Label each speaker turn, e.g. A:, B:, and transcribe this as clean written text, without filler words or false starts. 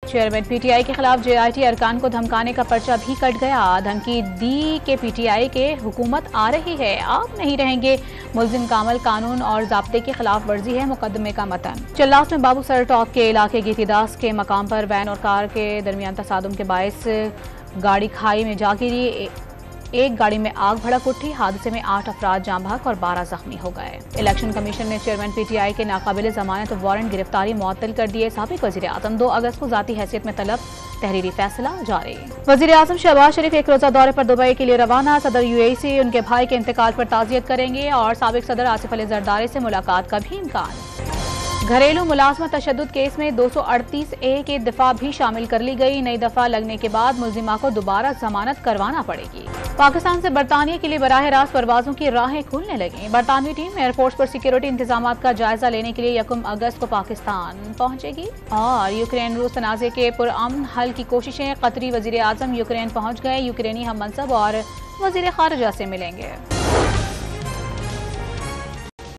A: Chairman PTI के खिलाफ JIT अरकान को धमकाने का पर्चा भी कट गया। धमकी दी के पीटीआई के हुकूमत आ रही है, आप नहीं रहेंगे, मुल्जिम कामल कानून और ज़ाब्ते की खिलाफ वर्जी है, मुकदमे का मतन। चल्लास में बाबू सर टॉप के इलाके गीतीदास के मकाम पर वैन और कार के दरमियान तसादुम के बायस गाड़ी खाई में जा गिरी। एक गाड़ी में आग भड़क उठी। हादसे में 8 अफराद जाँ बहक और 12 जख्मी हो गए। इलेक्शन कमीशन ने चेयरमैन पीटीआई के नाकाबिल जमानत वारंट गिरफ्तारी मुअत्तल कर दिए। साबिक वज़ीर आज़म 2 अगस्त को ज़ाती हैसियत में तलब, तहरीरी फैसला जारी। वज़ीर आज़म शहबाज शरीफ एक रोज़ा दौरे पर दुबई के लिए रवाना। सदर यूएई से उनके भाई के इंतकाल पर ताज़ियत करेंगे और साबिक सदर आसिफ अली जरदारी से मुलाकात का भी इम्कान। घरेलू मुलाजमत तशद्दुद केस में 238A की दफा भी शामिल कर ली गई। नई दफा लगने के बाद मुल्जिमा को दोबारा जमानत करवाना पड़ेगी। पाकिस्तान से बरतानिया के लिए बराह रास्त परवाजों की राहें खुलने लगी। बरतानवी टीम एयरपोर्ट पर सिक्योरिटी इंतजाम का जायजा लेने के लिए 1 अगस्त को पाकिस्तान पहुंचेगी। और यूक्रेन रूस तनाज़े के पुरअमन हल की कोशिशें। कतरी वज़ीर आज़म यूक्रेन पहुंच गए। यूक्रेनी हम मनसब और वज़ीर खारिजा से मिलेंगे।